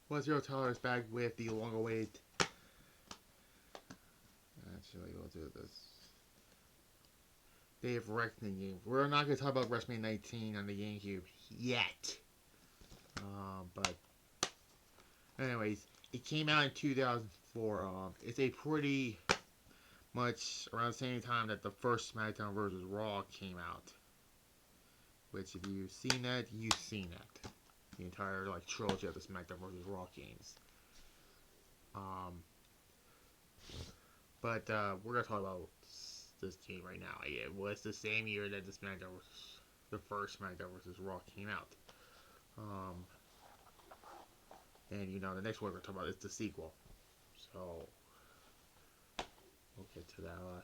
Well, Zero Tyler is back with the long-awaited. Actually, we'll do this. Day of Reckning game. We're not going to talk about WrestleMania 19 on the GameCube yet. But, anyways, it came out in 2004. It's a pretty much around the same time that the first SmackDown vs. Raw came out. Which, if you've seen that, you've seen that. The entire trilogy of the SmackDown vs. Raw games. But we're gonna talk about this game right now. It was the same year that the first SmackDown vs. Raw came out. And the next one we're gonna talk about is the sequel. So we'll get to that.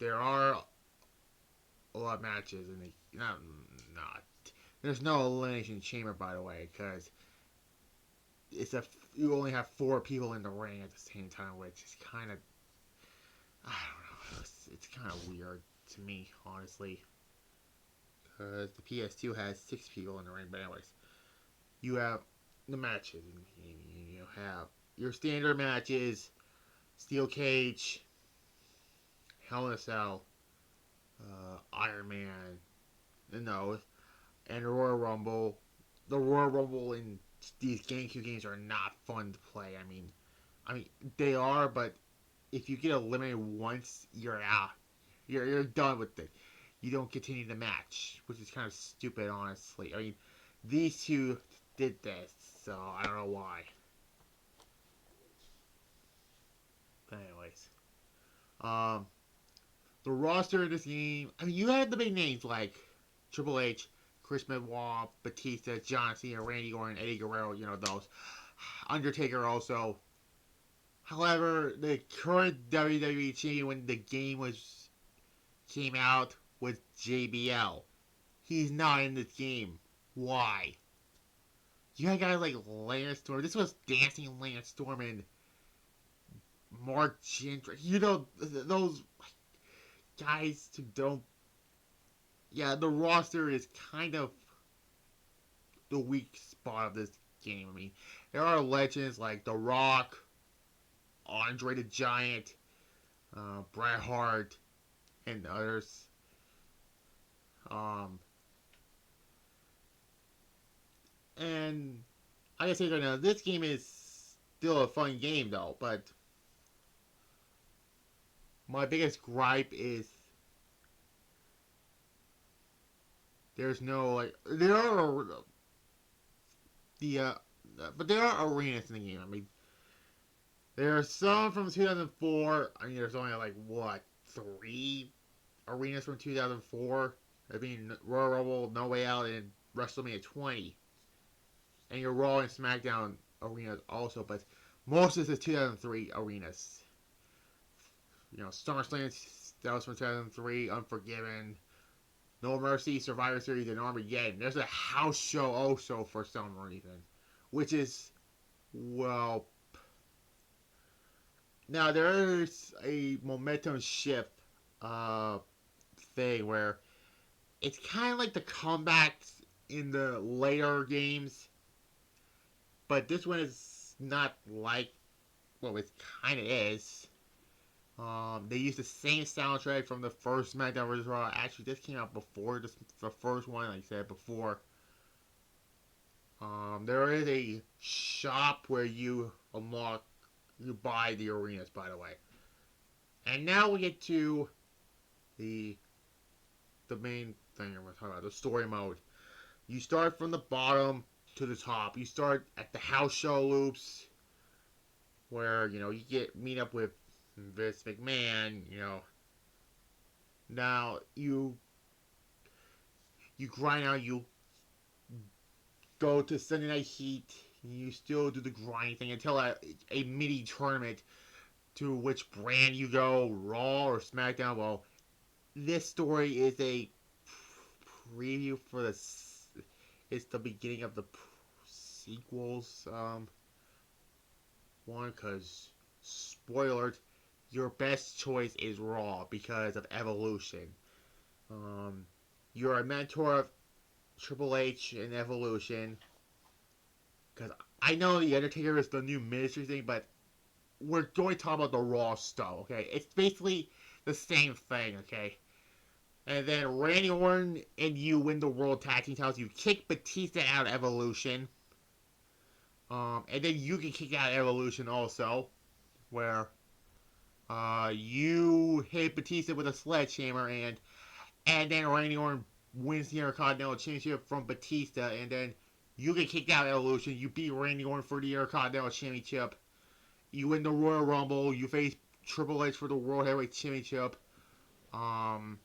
There are a lot of matches in the not. There's no elimination chamber, by the way, because you only have 4 people in the ring at the same time, which is kind of, I don't know, it's kind of weird to me, honestly, because the PS2 has 6 people in the ring. But anyways, you have the matches. You have your standard matches: steel cage, Hell in a Cell, Iron Man, and the Royal Rumble. The Royal Rumble in these GameCube games are not fun to play. I mean, they are, but if you get eliminated once, you're out. You're done with it. You don't continue the match, which is kind of stupid, honestly. I mean, these two did this, so I don't know why. But anyways, the roster in this game. I mean, you had the big names like Triple H, Chris Benoit, Batista, John Cena, Randy Orton, Eddie Guerrero. Those. Undertaker also. However, the current WWE champion when the game came out was JBL. He's not in this game. Why? You had guys like Lance Storm. This was Dancing Lance Storm and Mark Gentry. Those guys who don't. Yeah, the roster is kind of the weak spot of this game. I mean, there are legends like The Rock, Andre the Giant, Bret Hart, and others. And I gotta say right now, this game is still a fun game though, but my biggest gripe is there's no there are but there are arenas in the game. I mean, there are some from 2004. I mean, there's only what 3 arenas from 2004. I mean, Royal Rumble, No Way Out, and WrestleMania 20, and your Raw and SmackDown arenas also. But most of the 2003 arenas. SummerSlam, that was from 2003. Unforgiven, No Mercy, Survivor Series, and Armageddon. There's a house show also for some reason, which is, well, now there's a momentum shift thing where it's kind of like the comebacks in the later games, but this one is not like, well, it kind of is. They used the same soundtrack from the first SmackDown vs. Raw. Actually, this came out before the first one, like I said before. There is a shop where you buy the arenas, by the way. And now we get to the main thing we're talking about, the story mode. You start from the bottom to the top. You start at the house show loops, where you meet up with Vince McMahon. Now you grind out. You go to Sunday Night Heat. You still do the grind thing until a mini tournament to which brand you go, Raw or SmackDown. Well, this story is a preview for it's the beginning of the sequels. One, because spoiler, your best choice is Raw because of Evolution. Um, you're a mentor of Triple H in Evolution. Because I know the Undertaker is the new ministry thing, but we're going to talk about the Raw stuff, okay? It's basically the same thing, okay? And then Randy Orton and you win the World Tag Team titles. You kick Batista out of Evolution. And then you get kicked out of Evolution also, where you hit Batista with a sledgehammer, and then Randy Orton wins the Intercontinental Championship from Batista, and then you get kicked out of Evolution. You beat Randy Orton for the Intercontinental Championship. You win the Royal Rumble. You face Triple H for the World Heavyweight Championship. Um,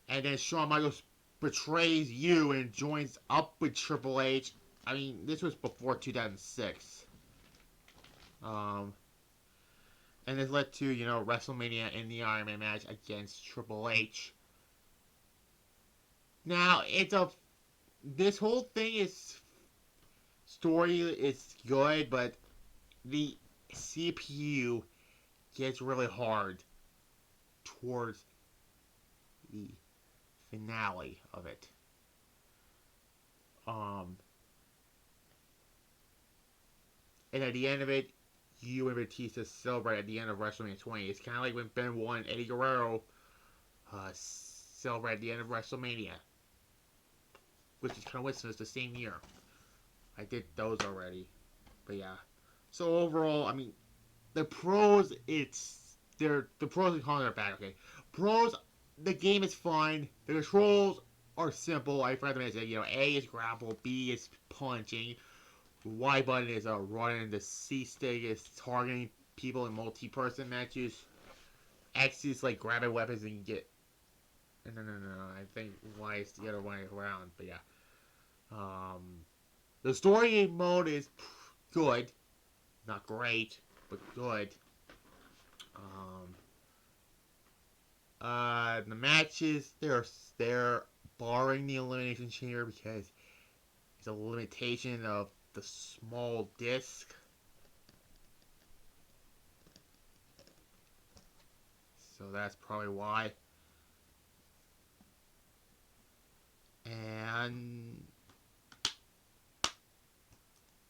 and then Shawn Michaels betrays you and joins up with Triple H. I mean, this was before 2006. Um, and this led to, WrestleMania in the Iron Man match against Triple H. Now, this whole thing story is good, but the CPU gets really hard towards the finale of it. And at the end of it, you and Batista celebrate at the end of WrestleMania 20. It's kind of like when Benoit and Eddie Guerrero celebrate at the end of WrestleMania, which is kind of coincidence the same year. I did those already, but yeah. So overall, I mean, the pros, the pros and cons are bad. Okay, pros, the game is fine. The controls are simple. I forgot to mention, A is grapple, B is punching, Y button is running, the C stick is targeting people in multi-person matches, X is like grabbing weapons and get. No. I think Y is the other way around. But yeah, the story mode is good, not great, but good. The matches, they're barring the Elimination Chamber because it's a limitation of the small disc. So that's probably why. And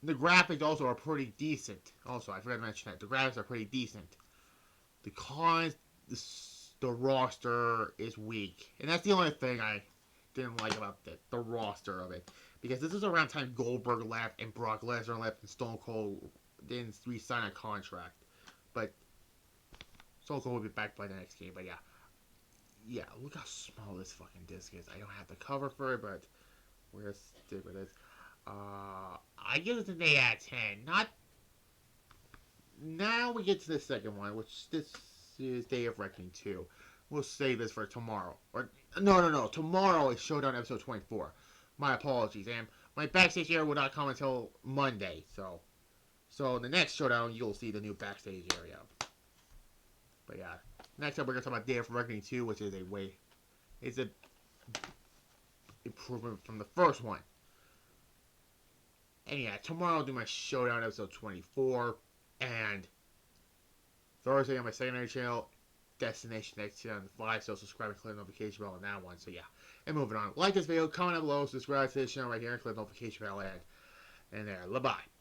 the graphics also are pretty decent. Also, I forgot to mention that. The graphics are pretty decent. The cons, the roster is weak. And that's the only thing I didn't like about the roster of it. Because this is around time Goldberg left and Brock Lesnar left and Stone Cold didn't re-sign a contract. But Stone Cold will be back by the next game. But yeah. Yeah, look how small this fucking disc is. I don't have the cover for it, but we're going to stick with this. I give it an 8 out of 10. Not. Now we get to the second one, which this is Day of Reckoning 2. We'll save this for tomorrow. Or no. Tomorrow is Showdown episode 24. My apologies, and my backstage area will not come until Monday. So in the next Showdown, you'll see the new backstage area. But yeah, next up we're gonna talk about Day of Reckoning 2, which is a improvement from the first one. And yeah, tomorrow I'll do my Showdown episode 24. And Thursday on my secondary channel, Destination X on 5. So subscribe and click the notification bell on that one. So yeah. And moving on. Like this video, comment down below, subscribe to this channel right here, and click the notification bell and there. Bye-bye.